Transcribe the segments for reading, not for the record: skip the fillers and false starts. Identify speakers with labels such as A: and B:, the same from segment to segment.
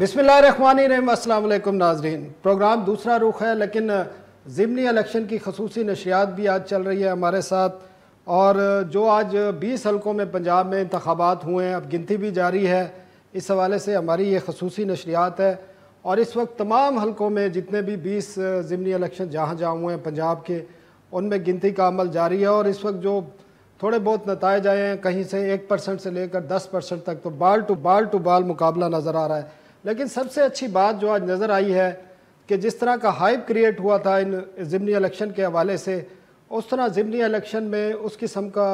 A: बिस्मिल्लाहिर्रहमानिर्रहीम, अस्सलाम वालेकुम नाज़रीन। प्रोग्राम दूसरा रुख है, लेकिन ज़िमनी इलेक्शन की खसूसी नशरियात भी आज चल रही है हमारे साथ। और जो आज 20 हलकों में पंजाब में इंतखाबात हुए हैं, अब गिनती भी जारी है, इस हवाले से हमारी ये खसूसी नशरियात है। और इस वक्त तमाम हलकों में जितने भी 20 ज़िमनी इलेक्शन जहाँ जहाँ हुए हैं पंजाब के, उनमें गिनती का अमल जारी है। और इस वक्त जो थोड़े बहुत नताइज आए हैं, कहीं से 1% से लेकर 10% तक, तो बाल टू बाल मुकाबला नज़र आ रहा है। लेकिन सबसे अच्छी बात जो आज नज़र आई है कि जिस तरह का हाइप क्रिएट हुआ था इन ज़िमनी इलेक्शन के हवाले से, उस तरह ज़िमनी इलेक्शन में उस किस्म का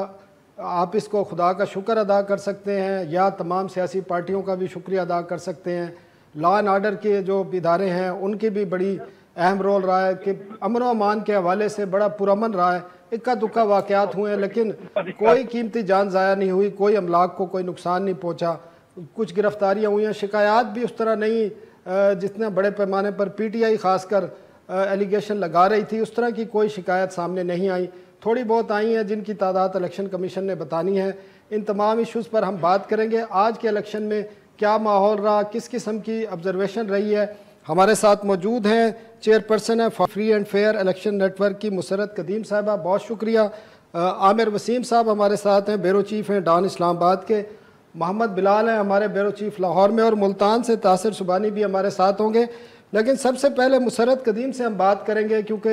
A: आप इसको खुदा का शुक्र अदा कर सकते हैं या तमाम सियासी पार्टियों का भी शुक्रिया अदा कर सकते हैं। लॉ एंड आर्डर के जो इदारे हैं उनकी भी बड़ी अहम रोल रहा है कि अमन व अमान के हवाले से बड़ा पुरअमन रहा है। इक्का दुक्का वाक़यात हुए हैं, लेकिन कोई कीमती जान ज़ाया नहीं हुई, कोई अमलाक को कोई नुकसान नहीं पहुँचा। कुछ गिरफ्तारियाँ हुई हैं, शिकायत भी उस तरह नहीं जितने बड़े पैमाने पर PTI ख़ासकर एलिगेशन लगा रही थी, उस तरह की कोई शिकायत सामने नहीं आई। थोड़ी बहुत आई हैं जिनकी तादाद इलेक्शन कमीशन ने बतानी है। इन तमाम इश्यूज़ पर हम बात करेंगे। आज के इलेक्शन में क्या माहौल रहा, किस किस्म की ऑब्जर्वेशन रही है। हमारे साथ मौजूद हैं चेयरपर्सन है free and fair election network की मुसरत कदीम साहिबा, बहुत शुक्रिया। आमिर वसीम साहब हमारे साथ हैं, ब्यूरो चीफ़ हैं डॉन इस्लामाबाद के। मोहम्मद बिलाल हैं हमारे ब्यूरो चीफ़ लाहौर में, और मुल्तान से तासिर सुबानी भी हमारे साथ होंगे। लेकिन सबसे पहले मुसरत कदीम से हम बात करेंगे, क्योंकि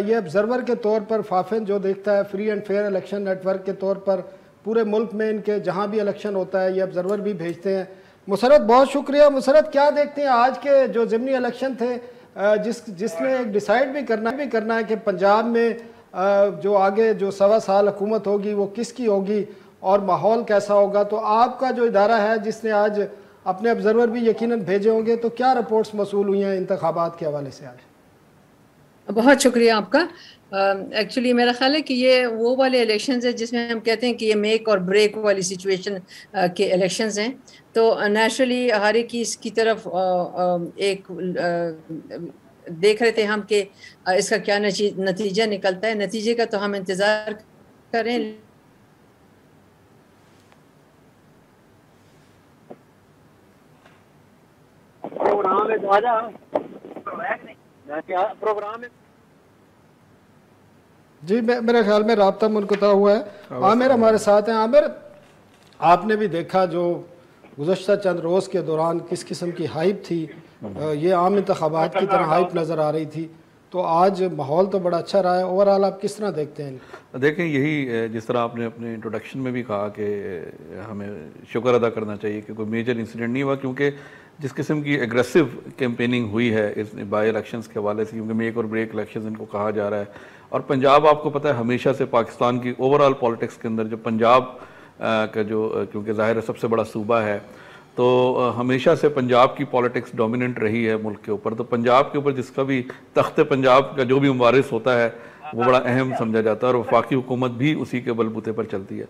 A: ये ऑब्ज़र्वर के तौर पर फाफिन जो देखता है free and fair election network के तौर पर पूरे मुल्क में इनके जहाँ भी इलेक्शन होता है ये ऑब्ज़र्वर भी भेजते हैं। मुसरत बहुत शुक्रिया। मुसरत क्या देखते हैं आज के जो ज़िमनी इलेक्शन थे, जिसमें डिसाइड भी करना है कि पंजाब में जो आगे जो 1.25 साल हुकूमत होगी वो किसकी होगी और माहौल कैसा होगा। तो आपका जो इदारा है जिसने आज अपने ऑब्जर्वर भी यकीनन भेजे होंगे, तो क्या रिपोर्ट्स मसूल हुई हैं इंतखाबात के हवाले से आज?
B: बहुत शुक्रिया आपका। एक्चुअली मेरा ख्याल है कि ये वो वाले इलेक्शंस हैं जिसमें हम कहते हैं कि ये मेक और ब्रेक वाली सिचुएशन के इलेक्शंस हैं। तो नेचुरली हर एक इसकी तरफ एक देख रहे थे हम कि इसका क्या नतीजा निकलता है। नतीजे का तो हम इंतज़ार करें।
C: प्रोग्राम है प्रोग्राम है
A: जी, मेरे ख्याल में राब्ता मुनक़ता हुआ है। आमिर हमारे साथ हैं। आमिर, आपने भी देखा जो गुज़श्ता चंद रोज़ के दौरान किस किस्म की हाइप थी, ये आम इंतखाबात की तरह हाइप नज़र आ रही थी। तो आज माहौल तो बड़ा अच्छा रहा है। ओवरऑल आप किस तरह देखते हैं?
D: देखें, यही जिस तरह आपने अपने इंट्रोडक्शन में भी कहा कि हमें शुक्र अदा करना चाहिए कि कोई मेजर इंसिडेंट नहीं हुआ, क्योंकि जिस किस्म की एग्रेसिव कैंपेनिंग हुई है इस बाई इलेक्शंस के हवाले से, क्योंकि मेक और ब्रेक इलेक्शंस इनको कहा जा रहा है। और पंजाब आपको पता है हमेशा से पाकिस्तान की ओवरऑल पॉलिटिक्स के अंदर जो पंजाब का जो क्योंकि ज़ाहिर है सबसे बड़ा सूबा है, तो हमेशा से पंजाब की पॉलिटिक्स डोमिनेंट रही है मुल्क के ऊपर। तो पंजाब के ऊपर जिसका भी तख्त पंजाब का जो भी मुवारिस होता है वो बड़ा अहम समझा जाता है, और वफाकी हुकूमत भी उसी के बलबूते पर चलती है।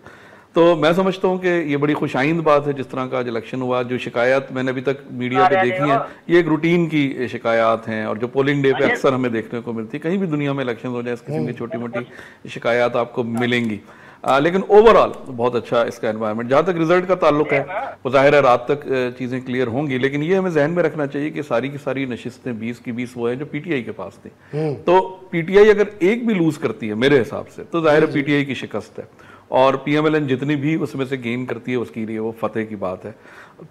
D: तो मैं समझता हूँ कि ये बड़ी खुशाइंद बात है जिस तरह का आज इलेक्शन हुआ। जो शिकायत मैंने अभी तक मीडिया पे देखी हैं, ये एक रूटीन की शिकायत हैं, और जो पोलिंग डे पे अक्सर हमें देखने को मिलती है। कहीं भी दुनिया में इलेक्शन हो जाए इस किस्म की छोटी मोटी शिकायत आपको मिलेंगी। लेकिन ओवरऑल बहुत अच्छा इसका एनवायरनमेंट। जहाँ तक रिजल्ट का ताल्लुक है, वो जाहिर है रात तक चीज़ें क्लियर होंगी, लेकिन ये हमें जहन में रखना चाहिए कि सारी की सारी नशिस्तें 20 की 20 वो हैं जो PTI के पास थी। तो PTI अगर एक भी लूज करती है मेरे हिसाब से, तो जाहिर है PTI की शिकस्त है, और PMLN जितनी भी उसमें से गेन करती है उसके लिए वो फतेह की बात है।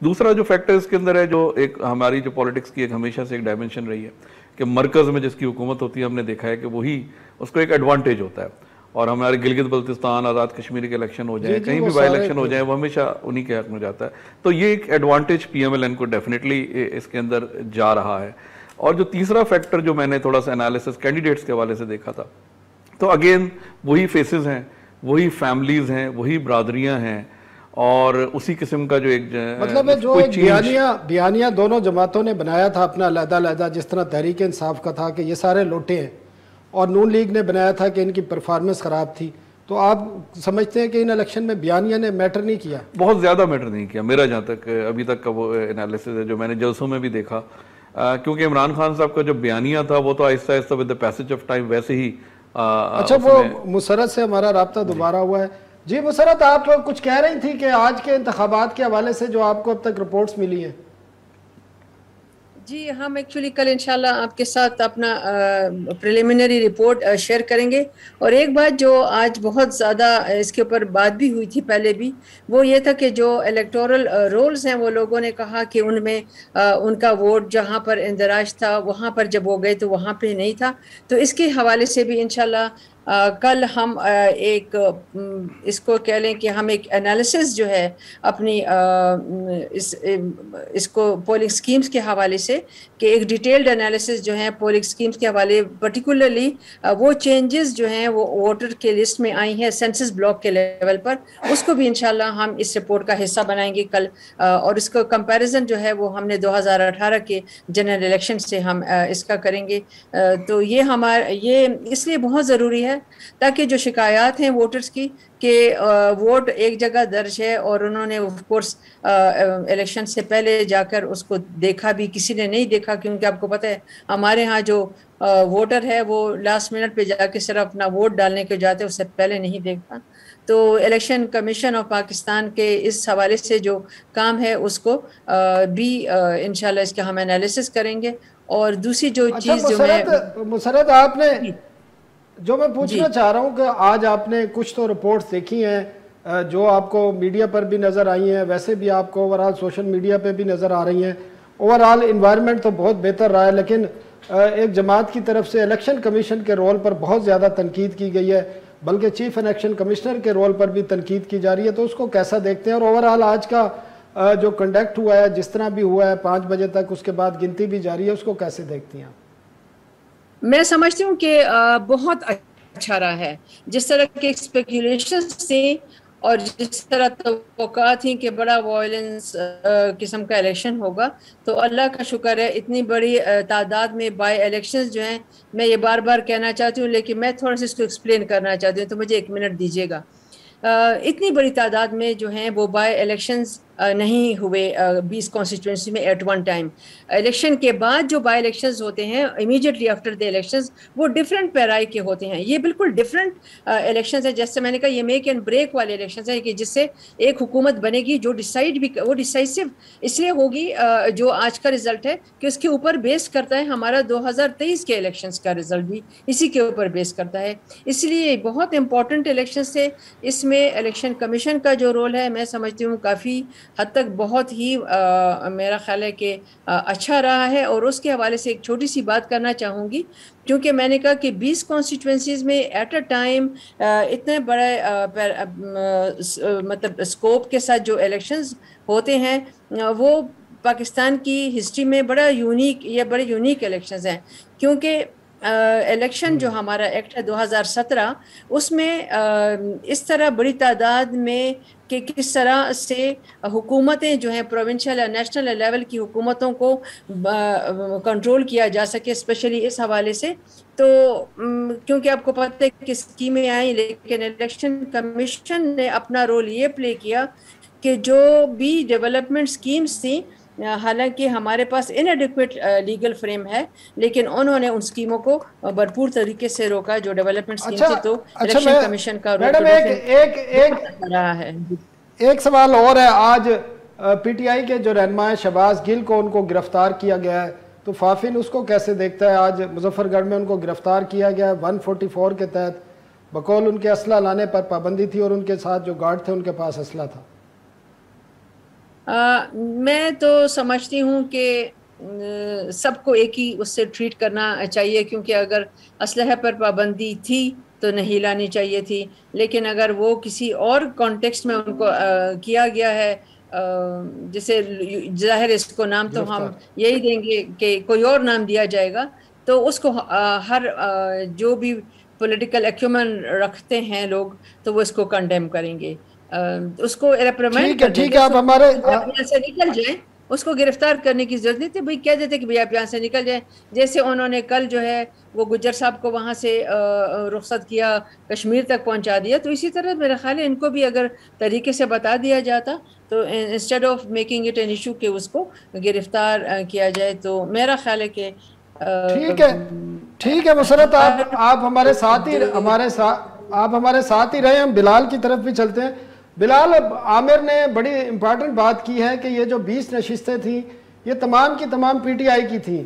D: दूसरा जो फैक्टर इसके अंदर है, जो एक हमारी जो पॉलिटिक्स की एक हमेशा से एक डायमेंशन रही है कि मरकज़ में जिसकी हुकूमत होती है, हमने देखा है कि वही उसको एक एडवांटेज होता है। और हमारे गिलगित बल्तिस्तान, आज़ाद कश्मीर के इलेक्शन हो जाए, कहीं भी बाई इलेक्शन हो जाए, वो हमेशा उन्हीं के हक में जाता है। तो ये एक एडवांटेज PMLN को डेफिनेटली इसके अंदर जा रहा है। और जो तीसरा फैक्टर जो मैंने थोड़ा सा एनालिसिस कैंडिडेट्स के हवाले से देखा था, तो अगेन वही फेसेस हैं, वही फैमिलीज हैं, वही बरादरियां हैं, और उसी किस्म का जो एक
A: मतलब है जो बयानिया दोनों जमातों ने बनाया था अपना अलग-अलग, जिस तरह तहरीक इंसाफ का था कि ये सारे लोटे हैं, और नून लीग ने बनाया था कि इनकी परफॉर्मेंस ख़राब थी। तो आप समझते हैं कि इन इलेक्शन में बयानिया ने मैटर नहीं किया?
D: बहुत ज़्यादा मैटर नहीं किया मेरा जहाँ तक अभी तक का वो एनालिसिस है जो मैंने जलसों में भी देखा। क्योंकि इमरान खान साहब का जो बयानिया था वो तो Aahista Aahista with the passage of time वैसे ही
A: अच्छा, वो मुसरत से हमारा राब्ता दोबारा हुआ है। जी मुसरत, आप कुछ कह रही थी कि आज के इंतखाबात के हवाले से जो आपको अब तक रिपोर्ट्स मिली हैं।
B: जी, हम एक्चुअली कल इंशाल्लाह आपके साथ अपना प्रिलिमिनरी रिपोर्ट शेयर करेंगे। और एक बात जो आज बहुत ज़्यादा इसके ऊपर बात भी हुई थी पहले भी, वो ये था कि जो इलेक्टोरल रोल्स हैं वो लोगों ने कहा कि उनमें उनका वोट जहां पर इंदराज था वहां पर जब वो गए तो वहां पे नहीं था। तो इसके हवाले से भी इंशाल्लाह कल हम इसको कह लें कि हम एक एनालिसिस जो है अपनी इसको पोलिंग स्कीम्स के हवाले से, कि एक डिटेल्ड एनालिसिस जो है पोलिंग स्कीम्स के हवाले, पर्टिकुलरली वो चेंजेस जो हैं वो वोटर के लिस्ट में आई हैं सेंसस ब्लॉक के लेवल पर, उसको भी इंशाल्लाह हम इस रिपोर्ट का हिस्सा बनाएंगे कल। और इसको कंपैरिजन जो है वो हमने 2018 के जनरल इलेक्शन से हम इसका करेंगे। तो ये इसलिए बहुत ज़रूरी है ताकि जो शिकायत हैं वोटर्स की कि वोट एक जगह दर्ज है और उन्होंने ऑफ कोर्स इलेक्शन से पहले जाकर उसको देखा भी, किसी ने नहीं देखा, क्योंकि आपको पता है हमारे यहाँ जो वोटर है वो लास्ट मिनट पे जाके सिर्फ अपना वोट डालने के जाते, उससे पहले नहीं देखता। तो इलेक्शन कमीशन ऑफ पाकिस्तान के इस हवाले से जो काम है उसको भी इंशाल्लाह इसका हम एनालिसिस करेंगे। और दूसरी जो चीज़ जो
A: मुसरत आपने जो मैं पूछना चाह रहा हूँ कि आज आपने कुछ तो रिपोर्ट्स देखी हैं जो आपको मीडिया पर भी नज़र आई हैं, वैसे भी आपको ओवरऑल सोशल मीडिया पे भी नज़र आ रही हैं। ओवरऑल इन्वायरमेंट तो बहुत बेहतर रहा है, लेकिन एक जमात की तरफ से इलेक्शन कमीशन के रोल पर बहुत ज़्यादा तनकीद की गई है, बल्कि चीफ इलेक्शन कमिश्नर के रोल पर भी तनकीद की जा रही है। तो उसको कैसा देखते हैं? और ओवरऑल आज का जो कंडक्ट हुआ है, जिस तरह भी हुआ है 5 बजे तक, उसके बाद गिनती भी जारी है, उसको कैसे देखती हैं?
B: मैं समझती हूँ कि बहुत अच्छा रहा है। जिस तरह के स्पेकुलेशंस थे और जिस तरह तवक्का थी कि बड़ा वायलेंस किस्म का इलेक्शन होगा, तो अल्लाह का शुक्र है इतनी बड़ी तादाद में बाय इलेक्शंस जो हैं, मैं ये बार बार कहना चाहती हूँ लेकिन मैं थोड़ा सा इसको एक्सप्लेन करना चाहती हूँ, तो मुझे 1 मिनट दीजिएगा। इतनी बड़ी तादाद में जो हैं वो बाय इलेक्शंस नहीं हुए 20 कॉन्स्टिट्यूंसी में एट वन टाइम। इलेक्शन के बाद जो बाय इलेक्शंस होते हैं इमीडिएटली आफ्टर द इलेक्शंस, वो डिफरेंट पैराई के होते हैं। ये बिल्कुल डिफरेंट इलेक्शंस है। जैसे मैंने कहा, ये मेक एंड ब्रेक वाले इलेक्शंस हैं कि जिससे एक हुकूमत बनेगी जो वो डिसाइसिव इसलिए होगी, जो आज का रिजल्ट है कि उसके ऊपर बेस करता है हमारा 2023 के इलेक्शंस का रिजल्ट भी इसी के ऊपर बेस करता है। इसलिए बहुत इंपॉर्टेंट इलेक्शंस थे। इसमें इलेक्शन कमीशन का जो रोल है मैं समझती हूँ काफ़ी हद तक बहुत ही मेरा ख्याल है कि अच्छा रहा है। और उसके हवाले से एक छोटी सी बात करना चाहूँगी, क्योंकि मैंने कहा कि 20 कॉन्स्टिट्यूंसीज़ में एट अ टाइम इतने बड़े मतलब स्कोप के साथ जो इलेक्शंस होते हैं वो पाकिस्तान की हिस्ट्री में बड़े यूनिक इलेक्शंस हैं। क्योंकि इलेक्शन जो हमारा एक्ट है 2017, उसमें इस तरह बड़ी तादाद में कि किस तरह से हुकूमतें जो हैं प्रोविंशियल या नेशनल लेवल की हुकूमतों को कंट्रोल किया जा सके, स्पेशली इस हवाले से। तो क्योंकि आपको पता है कि स्कीमें आई, लेकिन इलेक्शन कमीशन ने अपना रोल ये प्ले किया कि जो भी डेवलपमेंट स्कीम्स थी, हालांकि हमारे पास इनएडिक्वेट लीगल फ्रेम है, लेकिन उन्होंने उन स्कीमों को भरपूर तरीके से रोका जो डेवलपमेंट स्कीम थी। तो इलेक्शन कमीशन का रोल रहा है।
A: एक सवाल और है, आज पीटीआई के जो रहनुमा शहबाज गिल को उनको गिरफ्तार किया गया है, तो फाफिन उसको कैसे देखता है? आज मुजफ्फरगढ़ में उनको गिरफ्तार किया गया 144 के तहत, बकौल उनके असला लाने पर पाबंदी थी और उनके साथ जो गार्ड थे उनके पास असला था।
B: मैं तो समझती हूँ कि सबको एक ही उससे ट्रीट करना चाहिए, क्योंकि अगर असलहे पर पाबंदी थी तो नहीं लानी चाहिए थी, लेकिन अगर वो किसी और कॉन्टेक्स्ट में उनको किया गया है, जैसे जाहिर इसको नाम तो हम यही देंगे कि कोई और नाम दिया जाएगा, तो उसको हर जो भी पॉलिटिकल एक्यूमेन रखते हैं लोग, तो वो इसको कंडेम करेंगे, उसको रिप्रिमेंड कर देंगे।
A: आप हमारे
B: यहाँ से निकल जाए, उसको गिरफ्तार करने की जरूरत नहीं थी। भाई कह देते कि भाई आप यहाँ से निकल जाए, जैसे उन्होंने कल जो है वो गुज्जर साहब को वहाँ से रुखसत किया, कश्मीर तक पहुँचा दिया। तो इसी तरह मेरा ख्याल है इनको भी अगर तरीके से बता दिया जाता, तो instead of making it an issue कि उसको गिरफ्तार किया जाए, तो मेरा ख्याल है कि
A: ठीक है मुसरत, आप हमारे साथ ही रहे। हम बिलाल की तरफ भी चलते हैं। बिलाल, आमिर ने बड़ी इम्पोर्टेंट बात की है कि ये जो 20 नशिस्तें थी, ये तमाम की तमाम पीटीआई की थी,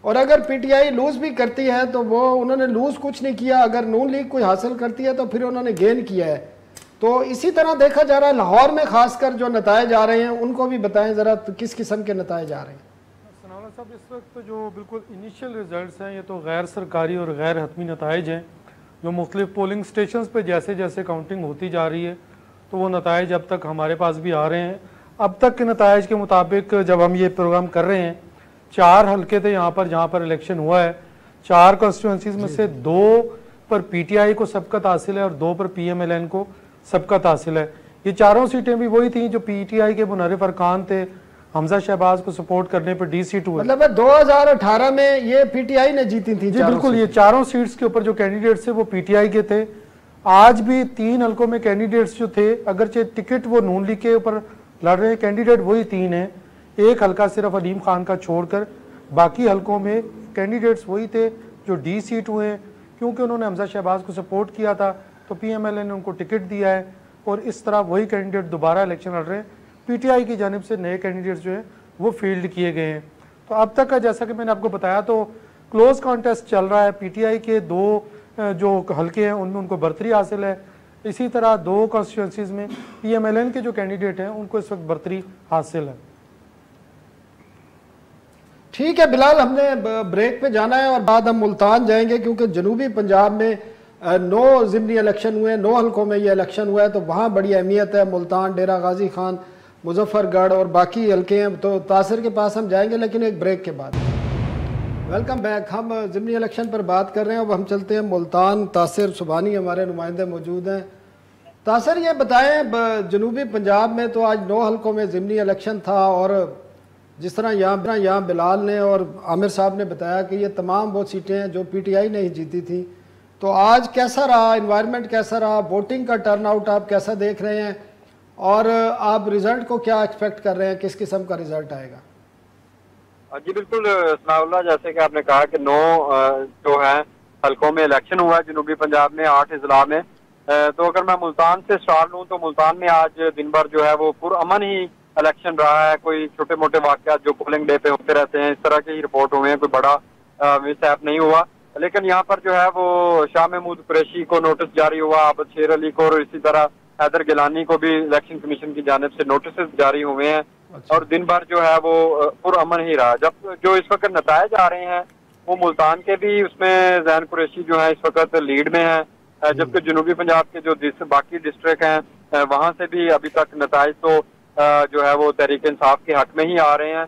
A: और अगर पीटीआई लूज भी करती है तो वो उन्होंने लूज कुछ नहीं किया, अगर नून लीग कोई हासिल करती है तो फिर उन्होंने गेन किया है। तो इसी तरह देखा जा रहा है लाहौर में खासकर जो नतायज आ रहे हैं उनको भी बताएं ज़रा, तो किस किस्म के नतायज आ रहे हैं?
E: सनाउल्लाह साहब, इस वक्त जो बिल्कुल इनिशियल रिजल्ट्स हैं ये तो गैर सरकारी और गैर हतमी नतायज हैं, जो मुख्तलिफ पोलिंग स्टेशन पे जैसे जैसे काउंटिंग होती जा रही है तो वो नतायज अब तक हमारे पास भी आ रहे हैं। अब तक के नतायज के मुताबिक जब हम ये प्रोग्राम कर रहे हैं, 4 हल्के थे यहाँ पर जहाँ पर इलेक्शन हुआ है, 4 कॉन्स्टिट्यूंसीज में से 2 पर पीटीआई को सबकत हासिल है और 2 पर पीएमएलएन को सबकत हासिल है। ये चारों सीटें भी वही थी जो पीटीआई के मुनर्रिफ अरकान थे, हमजा शहबाज को सपोर्ट करने पर डी सीट हुए।
A: मतलब 2018 में ये पीटीआई ने जीती थी?
E: जी बिल्कुल, ये चारों सीट्स के ऊपर जो कैंडिडेट्स थे वो पीटीआई के थे। आज भी 3 हल्कों में कैंडिडेट्स जो थे, अगरचे टिकट वो नून लीग के ऊपर लड़ रहे हैं, कैंडिडेट वही 3 हैं। एक हल्का सिर्फ अलीम खान का छोड़कर बाकी हल्कों में कैंडिडेट्स वही थे जो डी सीट हुए हैं, क्योंकि उन्होंने हमजा शहबाज को सपोर्ट किया था तो पीएमएलए ने उनको टिकट दिया है, और इस तरह वही कैंडिडेट दोबारा इलेक्शन लड़ रहे हैं। पीटीआई की जानिब से नए कैंडिडेट्स जो हैं वो फील्ड किए गए हैं। तो अब तक का जैसा कि मैंने आपको बताया तो क्लोज कॉन्टेस्ट चल रहा है। पीटीआई के 2 जो हल्के हैं उनमें उनको बर्तरी हासिल है, इसी तरह 2 कॉन्स्टिट्यूंसीज में पीएमएलएन के जो कैंडिडेट हैं उनको इस वक्त बर्तरी हासिल है।
A: ठीक है बिलाल, हमने ब्रेक पे जाना है और बाद हम मुल्तान जाएंगे, क्योंकि जनूबी पंजाब में 9 ज़िमनी इलेक्शन हुए, 9 हल्कों में ये इलेक्शन हुआ है, तो वहाँ बड़ी अहमियत है। मुल्तान, डेरा गाजी खान, मुजफ्फरगढ़ और बाकी हल्के हैं, तो तासिर के पास हम जाएंगे लेकिन एक ब्रेक के बाद। Welcome back. हम ज़िमनी इलेक्शन पर बात कर रहे हैं, अब हम चलते हैं मुल्तान। तासिर सुबहानी हमारे नुमाइंदे मौजूद हैं। तासिर, ये बताएं, जनूबी पंजाब में तो आज 9 हल्कों में ज़िमनी इलेक्शन था, और जिस तरह यहाँ बिलाल ने और आमिर साहब ने बताया कि ये तमाम वो सीटें हैं जो पीटीआई ने ही जीती थी, तो आज कैसा रहा, इन्वायरमेंट कैसा रहा, वोटिंग का टर्नआउट आप कैसा देख रहे हैं, और आप रिजल्ट को क्या एक्सपेक्ट कर रहे हैं, किस किस्म का रिजल्ट आएगा?
C: जी बिल्कुल सनाउल्लाह, जैसे कि आपने कहा कि 9 जो है हल्कों में इलेक्शन हुआ है जनूबी पंजाब में 8 अजला में। तो अगर मैं मुल्तान से स्टार्ट लूँ तो मुल्तान में आज दिन भर जो है वो पुरअमन ही इलेक्शन रहा है। कोई छोटे मोटे वाक़यात जो पोलिंग डे पे होते रहते हैं इस तरह की ही रिपोर्ट हुए हैं, कोई बड़ा मिसहैप नहीं हुआ। लेकिन यहाँ पर जो है वो शाह महमूद कुरैशी को नोटिस जारी हुआ, आबद शेर अली को, और इसी तरह हैदर गिलानी को भी इलेक्शन कमीशन की जानिब से नोटिस जारी हुए हैं। और दिन भर जो है वो पुरअमन ही रहा। जब जो इस वक्त नतायज आ रहे हैं वो मुल्तान के भी, उसमें जैन कुरैशी जो है इस वक्त लीड में है, जबकि जनूबी पंजाब के जो बाकी डिस्ट्रिक्ट हैं वहाँ से भी अभी तक नतायज तो जो है वो तहरीक इंसाफ के हक में ही आ रहे हैं।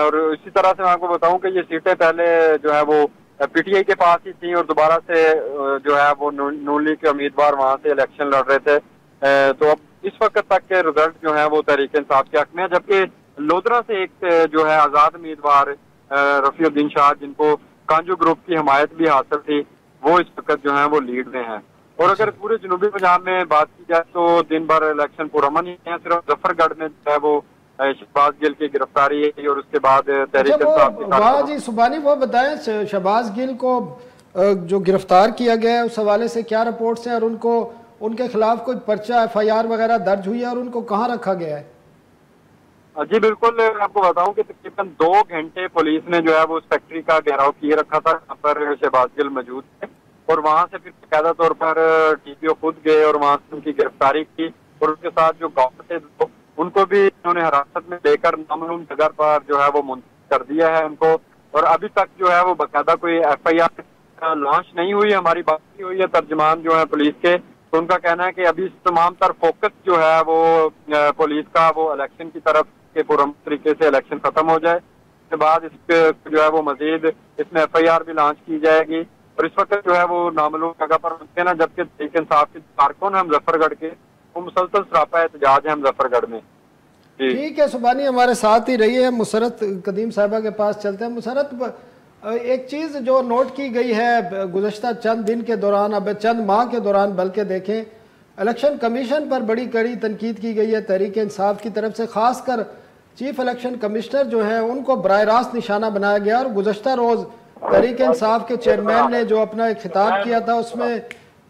C: और इसी तरह से मैं आपको बताऊं कि ये सीटें पहले जो है वो पीटीआई के पास ही थी और दोबारा से जो है वो नून लीग के उम्मीदवार वहाँ से इलेक्शन लड़ रहे थे। तो अब इस वक्त तक के रिजल्ट जो है वो तहरीक इंसाफ के हक में है, जबकि लोधरा से एक जो है आजाद उम्मीदवार रफीउद्दीन शाह, जिनको कांजू ग्रुप की हमायत भी हासिल थी, वो इस वक्त जो है वो लीड में है। और अगर पूरे जनूबी पंजाब में बात की जाए तो दिन भर इलेक्शन पुरअमन ही है। सिर्फ मुजफ्फरगढ़ में जो है वो शहबाज गिल की गिरफ्तारी है और उसके बाद तहरीक इंसाफ।
A: जी सुबानी, वो बताएं शहबाज गिल को जो गिरफ्तार किया गया है उस हवाले से क्या रिपोर्ट्स हैं, और उनके खिलाफ कोई पर्चा एफआईआर वगैरह दर्ज हुई है, और उनको कहाँ रखा गया है?
C: जी बिल्कुल, मैं आपको बताऊं कि तकरीबन 2 घंटे पुलिस ने जो है वो उस फैक्ट्री का घेराव किए रखा था जहाँ पर शहबाज गिल मौजूद थे, और वहां से फिर बाकायदा तौर पर टीपीओ खुद गए और वहां से उनकी गिरफ्तारी की, और उसके साथ जो गाँव थे उनको भी उन्होंने हिरासत में लेकर नामालूम जगह पर जो है वो मुंतकिल कर दिया है उनको। और अभी तक जो है वो बाकायदा कोई एफआईआर लॉन्च नहीं हुई। हमारी बात की हुई है तर्जमान जो है पुलिस के, तो उनका कहना है कि अभी इस तमाम तर फोकस जो है वो पुलिस का वो इलेक्शन की तरफ के पूर्ण तरीके से इलेक्शन खत्म हो जाए, उसके बाद इसके जो है वो मजीद इसमें एफआईआर भी लॉन्च की जाएगी। और इस वक्त जो है वो नामालूम जगह पर होते हैं ना, जबकि तहरीक इंसाफ के कारकुन है मुजफ्फरगढ़ के, वो मुसलसल सरापा एहतजाज है मुजफ्फरगढ़ में।
A: ठीक है, सुबानी हमारे साथ ही रही है। मुसरत कदीम साहिबा के पास चलते हैं। मुसरत, एक चीज़ जो नोट की गई है गुज़श्ता चंद दिन के दौरान, अब चंद माह के दौरान बल्कि देखें, इलेक्शन कमीशन पर बड़ी कड़ी तनकीद की गई है तहरीक इंसाफ की तरफ से। ख़ासकर चीफ इलेक्शन कमिश्नर जो है उनको बराह रास्त निशाना बनाया गया, और गुज़श्ता रोज़ तहरीक इंसाफ के चेयरमैन ने जो अपना एक खिताब किया था उसमें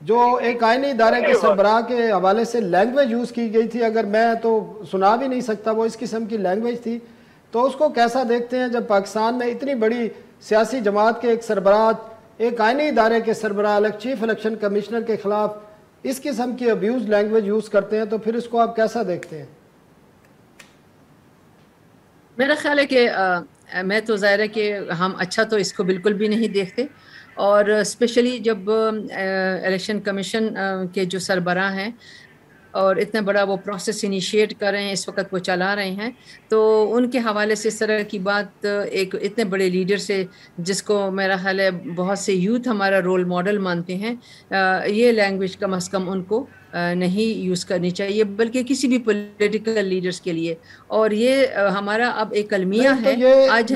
A: जो एक आईनी इदारे के सरबराह के हवाले से लैंग्वेज यूज़ की गई थी, अगर मैं तो सुना भी नहीं सकता, वो इस किस्म की लैंग्वेज थी तो उसको कैसा देखते हैं जब पाकिस्तान में इतनी बड़ी सियासी जमात के एक सरबराह, एक आईनी इदारे के सरबराह, चीफ इलेक्शन कमिश्नर के खिलाफ इस किस्म की अब्यूज लैंग्वेज यूज़ करते हैं, तो फिर इसको आप कैसा देखते हैं?
B: मेरा ख्याल है कि मैं तो ज़ाहिर है कि हम अच्छा तो इसको बिल्कुल भी नहीं देखते, और स्पेशली जब इलेक्शन कमीशन के जो सरबराह हैं और इतना बड़ा वो प्रोसेस इनिशिएट कर रहे हैं, इस वक्त वो चला रहे हैं, तो उनके हवाले से इस तरह की बात एक इतने बड़े लीडर से, जिसको मेरा ख्याल है बहुत से यूथ हमारा रोल मॉडल मानते हैं, ये लैंग्वेज कम अज़ कम उनको नहीं यूज़ करनी चाहिए, बल्कि किसी भी पॉलिटिकल लीडर्स के लिए। और ये हमारा अब एक अलमिया है।
A: तो
B: आज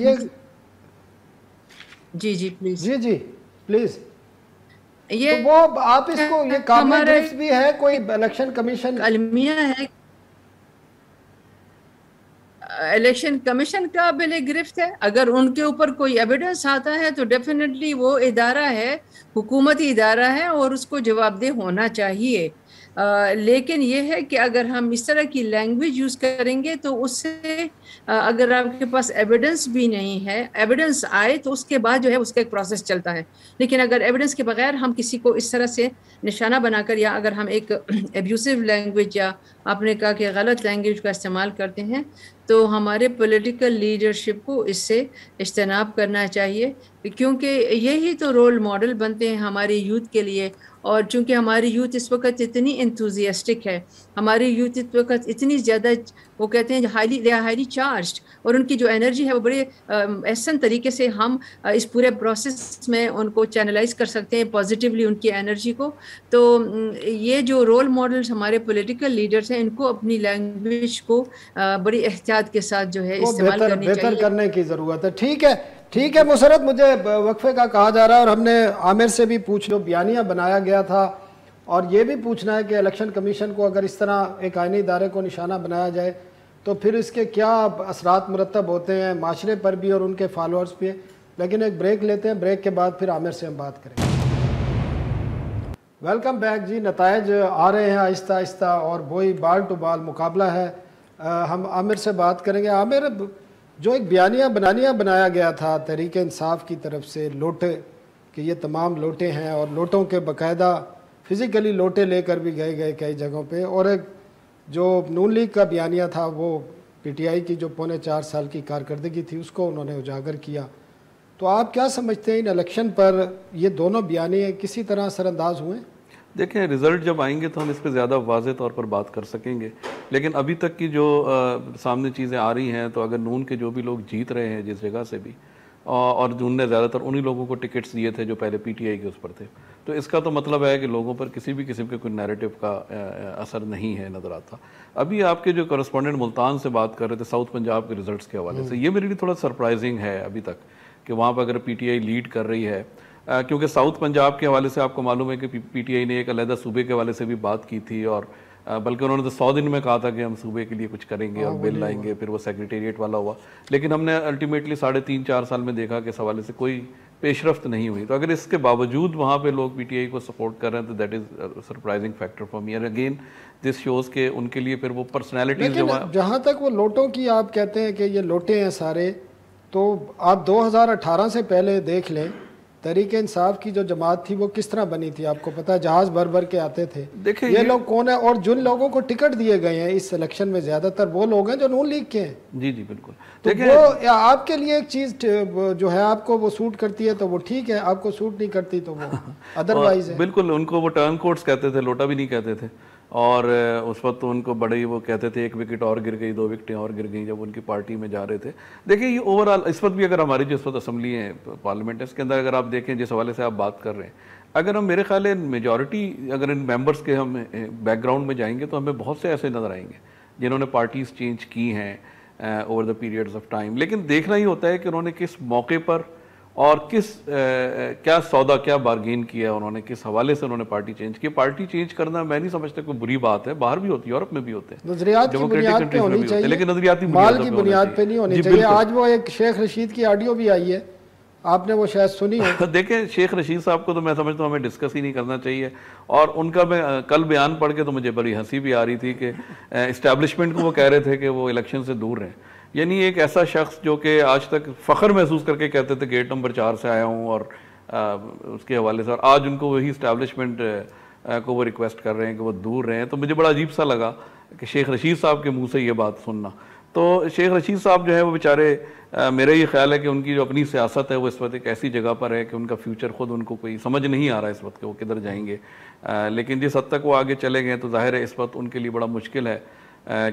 B: जी जी प्लीज़,
A: जी जी प्लीज़,
B: ये
A: तो वो आप इसको, ये काबिल गिरफ्त भी है कोई इलेक्शन कमीशन
B: अलमिया है, इलेक्शन कमीशन का बिल गिरफ्त है। अगर उनके ऊपर कोई एविडेंस आता है तो डेफिनेटली वो इदारा है, हुकूमती इदारा है, और उसको जवाबदेह होना चाहिए। लेकिन ये है कि अगर हम इस तरह की लैंग्वेज यूज़ करेंगे तो उससे अगर आपके पास एविडेंस भी नहीं है, एविडेंस आए तो उसके बाद जो है उसका एक प्रोसेस चलता है। लेकिन अगर एविडेंस के बगैर हम किसी को इस तरह से निशाना बनाकर, या अगर हम एक एब्यूसिव लैंग्वेज या आपने कहा कि गलत लैंग्वेज का इस्तेमाल करते हैं, तो हमारे पॉलिटिकल लीडरशिप को इससे इज्तनाब करना चाहिए, क्योंकि यही तो रोल मॉडल बनते हैं हमारे यूथ के लिए। और चूंकि हमारी यूथ इस वक्त इतनी एंथुजियास्टिक है, हमारी यूथ इस वक्त इतनी ज़्यादा, वो कहते हैं हाईली चार्ज्ड, और उनकी जो एनर्जी है वो बड़े एहसन तरीके से हम इस पूरे प्रोसेस में उनको चैनलाइज कर सकते हैं पॉजिटिवली, उनकी एनर्जी को। तो ये जो रोल मॉडल्स हमारे पॉलिटिकल लीडर्स हैं, इनको अपनी लैंग्वेज को बड़ी एहतियात के साथ जो है इस्तेमाल करनी चाहिए,
A: बेहतर करने की ज़रूरत है। ठीक है मुसरत, मुझे वक्फे का कहा जा रहा है और हमने आमिर से भी पूछ लो, बयानिया बनाया गया था, और ये भी पूछना है कि इलेक्शन कमीशन को अगर इस तरह एक आईनी इदारे को निशाना बनाया जाए तो फिर इसके क्या असरात मुरतब होते हैं माशरे पर भी और उनके फॉलोअर्स पे। लेकिन एक ब्रेक लेते हैं, ब्रेक के बाद फिर आमिर से हम बात करेंगे। वेलकम बैक जी। नतायज आ रहे हैं आहिस्ता आहिस्ता और वही बाल टू बाल मुकाबला है। हम आमिर से बात करेंगे। आमिर, जो एक बयानिया बनाया गया था तहरीक इंसाफ की तरफ से, लोटे कि ये तमाम लोटे हैं, और लोटों के बाकायदा फिज़िकली लोटे लेकर भी गए कई जगहों पे, और एक जो नून लीग का बयानिया था वो पीटीआई की जो 4.25 साल की कारकर्दगी थी उसको उन्होंने उजागर किया। तो आप क्या समझते हैं इन इलेक्शन पर ये दोनों बयानिए किसी तरह असरअंदाज हुए?
D: देखें, रिज़ल्ट जब आएंगे तो हम इस पर ज़्यादा वाज़ेह तौर पर बात कर सकेंगे, लेकिन अभी तक की जो सामने चीज़ें आ रही हैं, तो अगर नून के जो भी लोग जीत रहे हैं जिस जगह से भी, और नून ने ज़्यादातर उन्हीं लोगों को टिकट्स दिए थे जो पहले पीटीआई के उस पर थे, तो इसका तो मतलब है कि लोगों पर किसी भी किस्म के कोई नैरेटिव का असर नहीं है नज़र आता। अभी आपके जो करस्पॉन्डेंट मुल्तान से बात कर रहे थे साउथ पंजाब के रिजल्ट्स के हवाले से, ये मेरे लिए थोड़ा सरप्राइजिंग है अभी तक कि वहाँ पर अगर पीटीआई लीड कर रही है, क्योंकि साउथ पंजाब के हवाले से आपको मालूम है कि पीटीआई ने एक अलहदा सूबे के हवाले से भी बात की थी, और बल्कि उन्होंने तो 100 दिन में कहा था कि हम सूबे के लिए कुछ करेंगे और बिल लाएंगे, फिर वो सेक्रेटेरिएट वाला हुआ। लेकिन हमने अल्टीमेटली 3.5-4 साल में देखा कि इस हवाले से कोई पेशरफ्त नहीं हुई। तो अगर इसके बावजूद वहाँ पे लोग पीटीआई को सपोर्ट कर रहे हैं तो that is surprising factor for me. Again this shows के उनके लिए फिर वो पर्सनैलिटीज जो,
A: जहाँ तक वो लोटों की आप कहते हैं कि ये लोटे हैं सारे, तो आप 2018 से पहले देख लें तहरीक इंसाफ की जो जमात थी वो किस तरह बनी थी, आपको पता है, जहाज भर भर के आते थे।
D: देखिए
A: ये लोग कौन है, और जिन लोगों को टिकट दिए गए हैं इस इलेक्शन में ज्यादातर वो लोग हैं जो नून लीग के हैं।
D: जी जी बिल्कुल।
A: तो वो आपके लिए एक चीज जो है आपको वो सूट करती है तो वो ठीक है, आपको सूट नहीं करती तो वो अदरवाइज है।
D: बिल्कुल, उनको वो टर्न कोट्स कहते थे, लोटा भी नहीं कहते थे, और उस वक्त तो उनको बड़े ही वो कहते थे 1 विकेट और गिर गई, 2 विकेटें और गिर गई जब उनकी पार्टी में जा रहे थे। देखिए ये ओवरऑल इस वक्त भी अगर हमारी जो इस वक्त असम्बली है, पार्लियामेंट है, इसके अंदर अगर आप देखें जिस हवाले से आप बात कर रहे हैं, अगर हम मेरे ख्याल है मेजॉरिटी अगर इन मेंबर्स के हम बैकग्राउंड में जाएंगे तो हमें बहुत से ऐसे नज़र आएंगे जिन्होंने पार्टीज़ चेंज की हैं over the periods of time. लेकिन देखना ही होता है कि उन्होंने किस मौके पर और किस क्या सौदा, क्या बार्गेन किया उन्होंने, किस हवाले से उन्होंने पार्टी चेंज की। पार्टी चेंज करना मैं नहीं समझता कोई बुरी बात है, बाहर भी होती है, यूरोप में भी होते हैं,
A: नजरियात की बुनियाद पे होनी चाहिए,
D: लेकिन नजरियाती
A: माल की बुनियाद पे नहीं होनी चाहिए। आज वो एक शेख रशीद की ऑडियो भी आई है, आपने वो शायद सुनी हो।
D: देखें, शेख रशीद साहब को तो मैं समझता हूँ हमें डिस्कस ही नहीं करना चाहिए, और उनका मैं कल बयान पढ़ के तो मुझे बड़ी हंसी भी आ रही थी कि इस्टेब्लिशमेंट को वो कह रहे थे कि वो इलेक्शन से दूर रहें, यानी एक ऐसा शख्स जो कि आज तक फ़ख्र महसूस करके कहते थे गेट नंबर 4 से आया हूँ और उसके हवाले से, और आज उनको वही इस्टेब्लिशमेंट को वो रिक्वेस्ट कर रहे हैं कि वो दूर रहें। तो मुझे बड़ा अजीब सा लगा कि शेख रशीद साहब के मुंह से ये बात सुनना। तो शेख रशीद साहब जो है वो बेचारे, मेरा ये ख्याल है कि उनकी जो अपनी सियासत है वो इस वक्त एक ऐसी जगह पर है कि उनका फ्यूचर खुद उनको कोई समझ नहीं आ रहा है इस वक्त कि वो किधर जाएंगे। लेकिन जिस हद तक वो आगे चले गए तो जाहिर है इस वक्त उनके लिए बड़ा मुश्किल है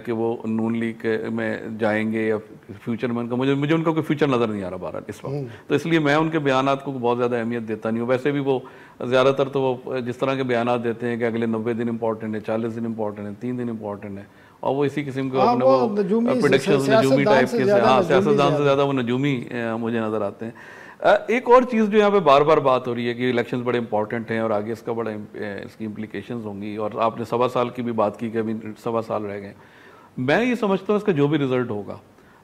D: कि वो नून लीग में जाएंगे या फ्यूचर में उनका, मुझे उनका कोई फ्यूचर नज़र नहीं आ रहा बहरहाल इस वक्त। तो इसलिए मैं उनके बयानात को बहुत ज़्यादा अहमियत देता नहीं हूँ। वैसे भी वो ज़्यादातर तो वो जिस तरह के बयानात देते हैं कि अगले 90 दिन इंपॉर्टेंट है, 40 दिन इंपॉर्टेंट है, 3 दिन इंपॉर्टेंट है, और वो इसी किस्म के अपने वो प्रेडिक्शंस नजूमी टाइप के, हाँ सियासतदान से ज़्यादा वो नजूमी मुझे नज़र आते हैं। एक और चीज़ जो यहाँ पे बार बार बात हो रही है कि इलेक्शंस बड़े इंपॉर्टेंट हैं और आगे इसका बड़ा इसकी इम्प्लीकेशंस होंगी, और आपने 1.25 साल की भी बात की कि अभी 1.25 साल रह गए। मैं ये समझता हूँ इसका जो भी रिजल्ट होगा,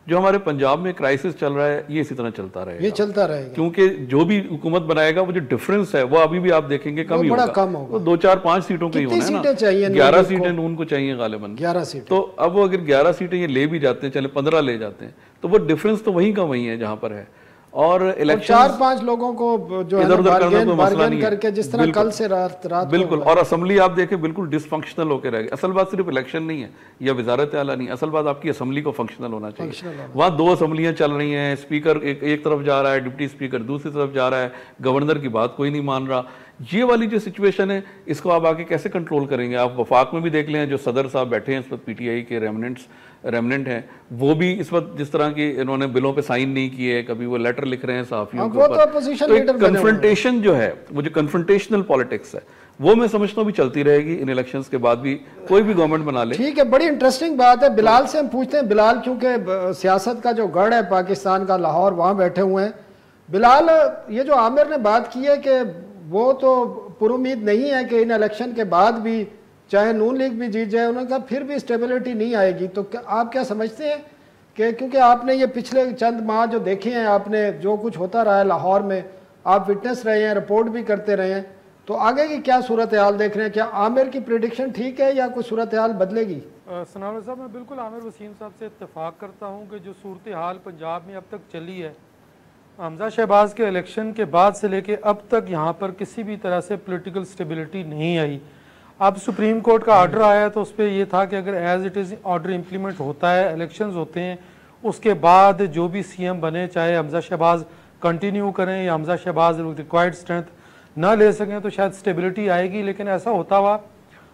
D: जो हमारे पंजाब में क्राइसिस चल रहा है ये इसी तरह चलता रहेगा,
A: ये चलता रहेगा,
D: क्योंकि जो भी हुकूमत बनाएगा वो जो डिफरेंस है वो अभी भी आप देखेंगे कम ही होगा, वो 2, 4, 5 सीटों का ही होना है ना। 11 सीटें नून को चाहिए गालिबन,
A: 11 सीटें।
D: तो अब वो अगर 11 सीटें ये ले भी जाते हैं, चले 15 ले जाते हैं, तो वो डिफरेंस तो वही का वही है जहां पर है। और इलेक्शन
A: 4-5 लोगों को जो
D: इधर उधर करना कोई मसला नहीं
A: करके जिस तरह कल से रात
D: बिल्कुल, और असेंबली आप देखें बिल्कुल डिसफंक्शनल होकर रहेगी। असल बात सिर्फ इलेक्शन नहीं है या वजारत आला नहीं, असल बात आपकी असेंबली को फंक्शनल होना चाहिए। वहाँ 2 असेंबलियाँ चल रही हैं, स्पीकर एक तरफ जा रहा है, डिप्टी स्पीकर दूसरी तरफ जा रहा है, गवर्नर की बात कोई नहीं मान रहा। ये वाली जो सिचुएशन है इसको आप आगे कैसे कंट्रोल करेंगे? आप वफाक में भी देख लें, जो सदर साहब बैठे हैं इस वक्त पीटीआई के रेमनेंट हैं, वो भी इस वक्त जिस तरह की इन्होंने बिलों पे साइन नहीं किए, कभी वो लेटर लिख रहे हैं सहाफियों के ऊपर। तो कन्फ्रंटेशन जो है, वो जो कन्फ्रंटेशनल पॉलिटिक्स है, वो मैं समझता हूँ भी चलती रहेगी इन इलेक्शंस के बाद भी, कोई भी गवर्नमेंट बना ले।
A: ठीक है, बड़ी इंटरेस्टिंग बात है। बिलाल से हम पूछते हैं। बिलाल क्योंकि सियासत का जो गढ़ है पाकिस्तान का, लाहौर, वहाँ बैठे हुए हैं। बिलाल, ये जो आमिर ने बात की है कि वो तो पुरुमीद नहीं है कि इन इलेक्शन के बाद भी चाहे नून लीग भी जीत जाए, उन्होंने कहा फिर भी स्टेबिलिटी नहीं आएगी। तो आप क्या समझते हैं कि क्योंकि आपने ये पिछले चंद माह जो देखे हैं, आपने जो कुछ होता रहा है लाहौर में, आप विटनेस रहे हैं, रिपोर्ट भी करते रहे हैं, तो आगे की क्या सूरत हाल देख रहे हैं? क्या आमिर की प्रेडिक्शन ठीक है या कोई सूरत हाल बदलेगी?
E: सनाउल्लाह साहब, मैं बिल्कुल आमिर वसीम साहब से इत्तेफाक करता हूँ कि जो सूरत हाल पंजाब में अब तक चली है, हमजा शहबाज के इलेक्शन के बाद से लेके अब तक यहाँ पर किसी भी तरह से पॉलिटिकल स्टेबिलिटी नहीं आई। अब सुप्रीम कोर्ट का ऑर्डर आया तो उस पर यह था कि अगर as it is order implement होता है, इलेक्शंस होते हैं, उसके बाद जो भी सीएम बने, चाहे हमजा शहबाज कंटिन्यू करें या हमजा शहबाज रिक्वायर्ड स्ट्रेंथ ना ले सकें, तो शायद स्टेबिलिटी आएगी। लेकिन ऐसा होता हुआ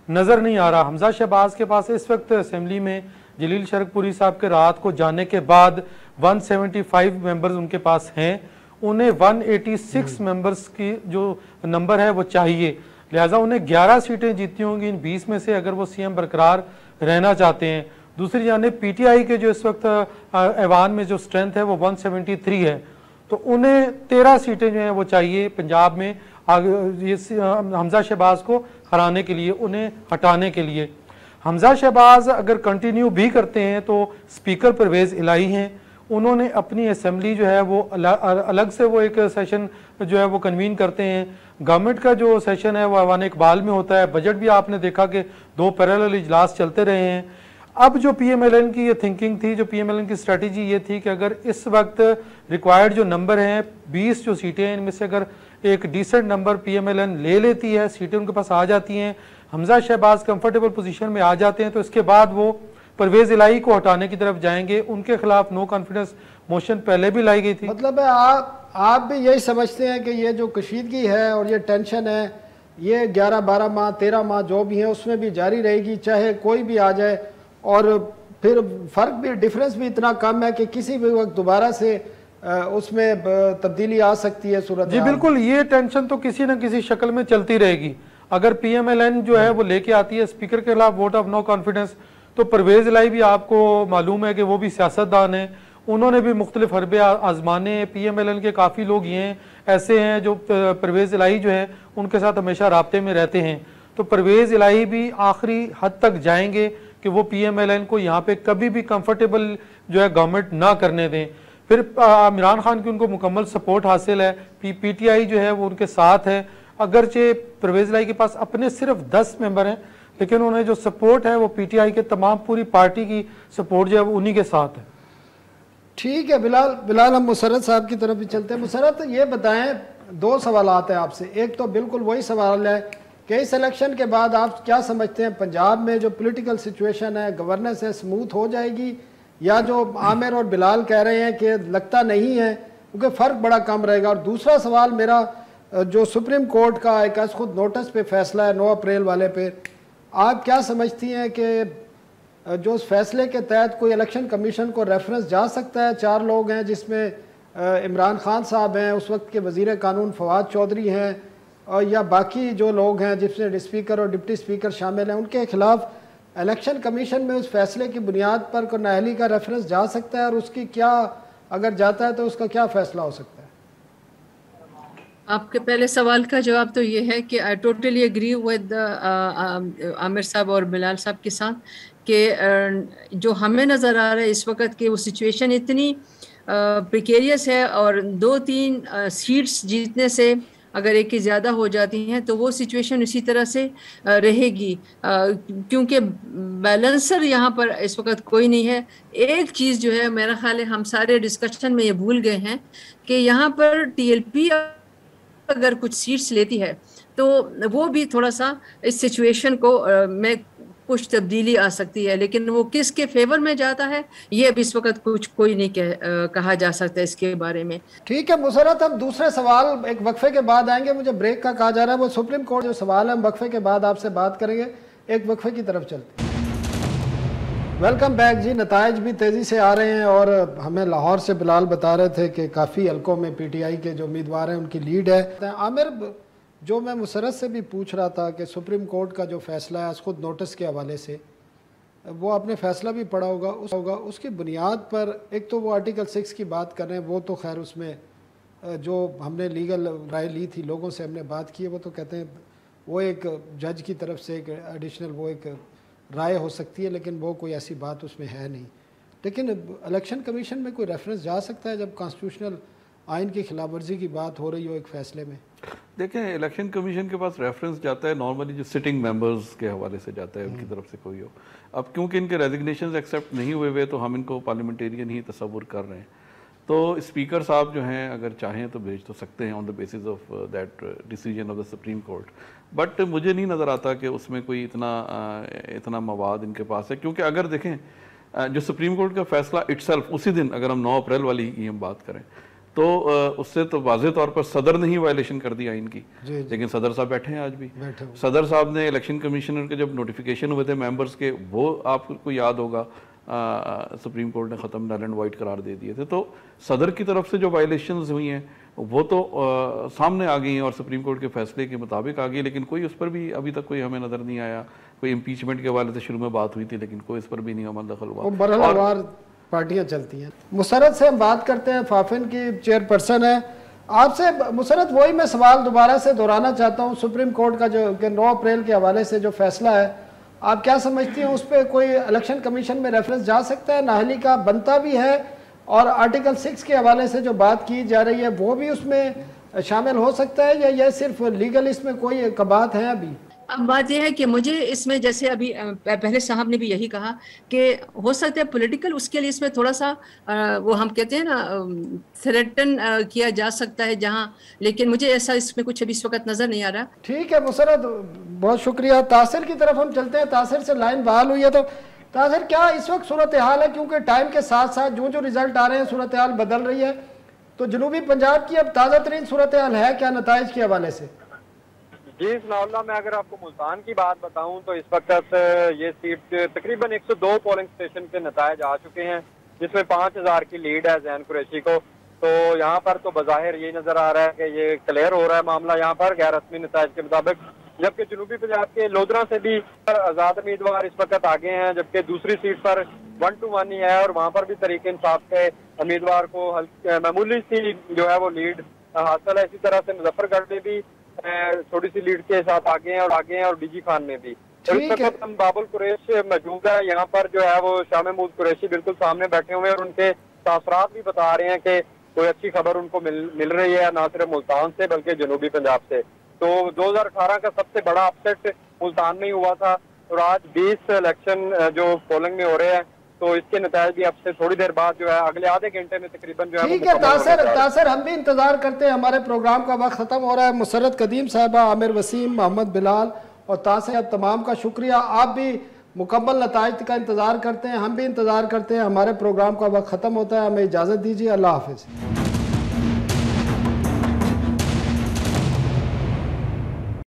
E: नज़र नहीं आ रहा। हमजा शहबाज के पास इस वक्त असेंबली में जलील शरकपुरी साहब के राहत को जाने के बाद 175 मेंबर्स उनके पास हैं, उन्हें 186 मेंबर्स की जो नंबर है वो चाहिए, लिहाजा उन्हें 11 सीटें जीतनी होंगी इन 20 में से अगर वो सीएम बरकरार रहना चाहते हैं। दूसरी जानिब पीटीआई के जो इस वक्त ऐवान में जो स्ट्रेंथ है वो 173 है, तो उन्हें 13 सीटें जो हैं वो चाहिए पंजाब में ये हमजा शहबाज को हराने के लिए, उन्हें हटाने के लिए। हमजा शहबाज अगर कंटिन्यू भी करते हैं तो स्पीकर परवेज़ इलाही हैं, उन्होंने अपनी असेंबली जो है वो अलग से वो एक सेशन जो है वो कन्वीन करते हैं। गवर्नमेंट का जो सेशन है वो ऐवान इकबाल में होता है। बजट भी आपने देखा कि 2 पैरेलल इजलास चलते रहे हैं। अब जो पीएमएलएन की ये थिंकिंग थी, जो पीएमएलएन की स्ट्रेटजी ये थी कि अगर इस वक्त रिक्वायर्ड जो नंबर हैं 20 जो सीटें हैं, इनमें से अगर एक डिसेंट नंबर पीएमएलएन ले लेती है, सीटें उनके पास आ जाती हैं, हमजा शहबाज कंफर्टेबल पोजीशन में आ जाते हैं, तो इसके बाद वो परवेज इलाही को हटाने की तरफ जाएंगे। उनके खिलाफ नो कॉन्फिडेंस मोशन पहले भी लाई गई थी।
A: मतलब है आप भी यही समझते हैं कि ये जो कशीदगी है और ये टेंशन है, ये 11-12 माह 13 माह जो भी है उसमें भी जारी रहेगी, चाहे कोई भी आ जाए, और फिर फर्क भी, डिफरेंस भी इतना कम है कि किसी भी वक्त दोबारा से उसमें तब्दीली आ सकती है सूरत।
E: जी बिल्कुल, ये टेंशन तो किसी न किसी शक्ल में चलती रहेगी। अगर पीएमएलएन जो है वो लेके आती है स्पीकर के खिलाफ वोट ऑफ नो कॉन्फिडेंस, तो परवेज इलाही भी आपको मालूम है कि वो भी सियासतदान है, उन्होंने भी मुख्तलिफ हरबे आजमाने हैं। पीएमएलएन के काफ़ी लोग ये ऐसे हैं जो परवेज इलाही जो है उनके साथ हमेशा राब्ते में रहते हैं, तो परवेज इलाही भी आखिरी हद तक जाएंगे कि वो पीएमएलएन को यहाँ पे कभी भी कंफर्टेबल जो है गवर्नमेंट ना करने दें। फिर इमरान खान की उनको मुकम्मल सपोर्ट हासिल है, पीटीआई जो है वो उनके साथ है। अगरचे परवेज इलाही के पास अपने सिर्फ 10 मेंबर हैं, लेकिन उन्हें जो सपोर्ट है वो पीटीआई के तमाम पूरी पार्टी की सपोर्ट जो है वो उन्हीं के साथ है।
A: ठीक है बिलाल हम मुसरत साहब की तरफ भी चलते हैं। मुसरत ये बताएं, दो सवालात हैं आपसे। एक तो बिल्कुल वही सवाल है कि इस इलेक्शन के बाद आप क्या समझते हैं पंजाब में जो पॉलिटिकल सिचुएशन है, गवर्नेंस है, स्मूथ हो जाएगी, या जो आमिर और बिलाल कह रहे हैं कि लगता नहीं है क्योंकि फ़र्क बड़ा कम रहेगा। और दूसरा सवाल मेरा, जो सुप्रीम कोर्ट का एक खुद नोटिस पे फैसला है 9 अप्रैल वाले पे, आप क्या समझती हैं कि जो उस फैसले के तहत कोई इलेक्शन कमीशन को रेफरेंस जा सकता है? 4 लोग हैं जिसमें इमरान खान साहब हैं, उस वक्त के वज़ीर कानून फवाद चौधरी हैं, और या बाकी जो लोग हैं जिसमें स्पीकर और डिप्टी स्पीकर शामिल हैं, उनके खिलाफ इलेक्शन कमीशन में उस फैसले की बुनियाद पर कोई नाअहली का रेफरेंस जा सकता है? और उसकी क्या, अगर जाता है तो उसका क्या फैसला हो सकता है?
B: आपके पहले सवाल का जवाब तो ये है कि I totally agree with Aamir साहब और बिलाल साहब के साथ कि जो हमें नज़र आ रहा है इस वक्त कि वो सिचुएशन इतनी प्रिकेरियस है, और 2-3 सीट्स जीतने से अगर एक की ज़्यादा हो जाती हैं तो वो सिचुएशन इसी तरह से रहेगी, क्योंकि बैलेंसर यहाँ पर इस वक्त कोई नहीं है। एक चीज़ जो है मेरा ख्याल है हम सारे डिस्कशन में ये भूल गए हैं कि यहाँ पर TLP अगर कुछ सीट्स लेती है तो वो भी थोड़ा सा इस सिचुएशन को में कुछ तब्दीली आ सकती है, लेकिन वो किसके फेवर में जाता है ये अब इस वक्त कुछ कोई नहीं कहा जा सकता इसके बारे में।
A: ठीक है मुसरत, अब दूसरे सवाल एक वक्फे के बाद आएंगे। मुझे ब्रेक का कहा जा रहा है, वो सुप्रीम कोर्ट जो सवाल है हम वक्फे के बाद आपसे बात करेंगे। एक वक्फे की तरफ चलते हैं। वेलकम बैक जी। नताइज भी तेज़ी से आ रहे हैं और हमें लाहौर से बिलाल बता रहे थे कि काफ़ी हलकों में PTI के जो उम्मीदवार हैं उनकी लीड है। आमिर, जो मैं मुसरत से भी पूछ रहा था कि सुप्रीम कोर्ट का जो फैसला है खुद नोटिस के हवाले से, वो आपने फैसला भी पढ़ा होगा, उसकी बुनियाद पर एक तो वो आर्टिकल 6 की बात कर रहे हैं, वो तो खैर उसमें जो हमने लीगल राय ली थी, लोगों से हमने बात की है, वो तो कहते हैं वो एक जज की तरफ से एक एडिशनल वो एक राय हो सकती है, लेकिन वो कोई ऐसी बात उसमें है नहीं। लेकिन इलेक्शन कमीशन में कोई रेफरेंस जा सकता है जब कॉन्स्टिट्यूशनल आइन की खिलाफ वर्जी की बात हो रही हो एक फैसले में?
D: देखें, इलेक्शन कमीशन के पास रेफरेंस जाता है नॉर्मली जो सिटिंग मेंबर्स के हवाले से जाता है, उनकी तरफ से कोई हो। अब क्योंकि इनके रेजिग्नेशन एक्सेप्ट नहीं हुए हुए तो हम इनको पार्लियामेंटेरियन ही तस्वुर कर रहे हैं। तो स्पीकर साहब जो हैं अगर चाहें तो भेज तो सकते हैं on the basis of that decision of the supreme court, but मुझे नहीं नज़र आता कि उसमें कोई इतना मवाद इनके पास है। क्योंकि अगर देखें जो सुप्रीम कोर्ट का फैसला इटसेल्फ उसी दिन, अगर हम 9 अप्रैल वाली की हम बात करें तो उससे तो वाज़े तौर पर सदर ने ही वायलेशन कर दी आइन की, लेकिन सदर साहब बैठे हैं आज भी। सदर साहब ने इलेक्शन कमिश्नर के जब नोटिफिकेशन हुए थे मेंबर्स के, वो आपको याद होगा सुप्रीम कोर्ट ने ख़त्म नल एंड वाइट करार दे दिए थे। तो सदर की तरफ से जो वायलेशंस हुई हैं वो तो सामने आ गई हैं और सुप्रीम कोर्ट के फैसले के मुताबिक आ गई, लेकिन कोई उस पर भी अभी तक कोई हमें नज़र नहीं आया। कोई इम्पीचमेंट के हवाले से शुरू में बात हुई थी, लेकिन कोई इस पर भी नहीं अमल दखल हुआ।
A: पार्टियां चलती हैं। मुसरत से हम बात करते हैं, फाफिन की चेयरपर्सन है। आपसे मुसरत वही मैं सवाल दोबारा से दोहराना चाहता हूँ, सुप्रीम कोर्ट का जो 9 अप्रैल के हवाले से जो फैसला है, आप क्या समझती हैं उस पर कोई इलेक्शन कमीशन में रेफरेंस जा सकता है? नाहली का बनता भी है, और आर्टिकल 6 के हवाले से जो बात की जा रही है वो भी उसमें शामिल हो सकता है, या यह सिर्फ लीगल इसमें कोई कबात है? अभी
B: अब बात यह है कि मुझे इसमें, जैसे अभी पहले साहब ने भी यही कहा कि हो सकता है पॉलिटिकल, उसके लिए इसमें थोड़ा सा वो हम कहते हैं ना थ्रेटन किया जा सकता है जहां, लेकिन मुझे ऐसा इसमें कुछ अभी इस वक्त नजर नहीं आ रहा।
A: ठीक है मुसरत, बहुत शुक्रिया। तासिर की तरफ हम चलते हैं। तासिर से लाइन बहाल हुई है, तो तासिर क्या इस वक्त सूरत हाल है? क्योंकि टाइम के साथ साथ जो रिजल्ट आ रहे हैं सूरत हाल बदल रही है, तो जनूबी पंजाब की अब ताज़ा तरीन सूरत हाल है क्या नताइज के हवाले से?
C: जी सनाउल्लाह, मैं अगर आपको मुल्तान की बात बताऊं तो इस वक्त ये सीट तकरीबन 102 पोलिंग स्टेशन के नतायज आ चुके हैं, जिसमें 5000 की लीड है जैन कुरैशी को। तो यहाँ पर तो बज़ाहिर ये नजर आ रहा है कि ये क्लियर हो रहा है मामला यहाँ पर गैर रस्मी नतायज के मुताबिक। जबकि जनूबी पंजाब के लोधरा से भी आजाद उम्मीदवार इस वक्त आगे हैं, जबकि दूसरी सीट पर 1 to 1 ही है, और वहाँ पर भी तरीके इंसाफ के उम्मीदवार को मामूली सी जो है वो लीड हासिल है। इसी तरह से मुजफ्फरगढ़ में भी थोड़ी सी लीड के साथ आगे हैं और डीजी खान में भी। तो इस वक्त हम बाबुल कुरैश मौजूद है यहाँ पर, जो है वो शाह महमूद कुरैशी बिल्कुल सामने बैठे हुए हैं, और उनके तासरात भी बता रहे हैं कि कोई अच्छी खबर उनको मिल रही है, ना सिर्फ मुल्तान से बल्कि जनूबी पंजाब से। तो 2018 का सबसे बड़ा अपसेट मुल्तान में ही हुआ था, और आज 20 इलेक्शन जो पोलिंग में हो रहे हैं तो इसके नतीजे भी आपसे थोड़ी देर बाद जो है अगले आधे घंटे में तकरीबन जो है
A: ठीक है तासर हम भी इंतजार करते हैं। हमारे प्रोग्राम का वक्त खत्म हो रहा है। मुसर्रत कदीम साहिबा, आमिर वसीम, मोहम्मद बिलाल और तासर तमाम का शुक्रिया। आप भी मुकम्मल नताइज का इंतजार करते हैं, हम भी इंतजार करते हैं। हमारे प्रोग्राम का वक्त खत्म होता है, हमें इजाज़त दीजिए। अल्लाह हाफिज़।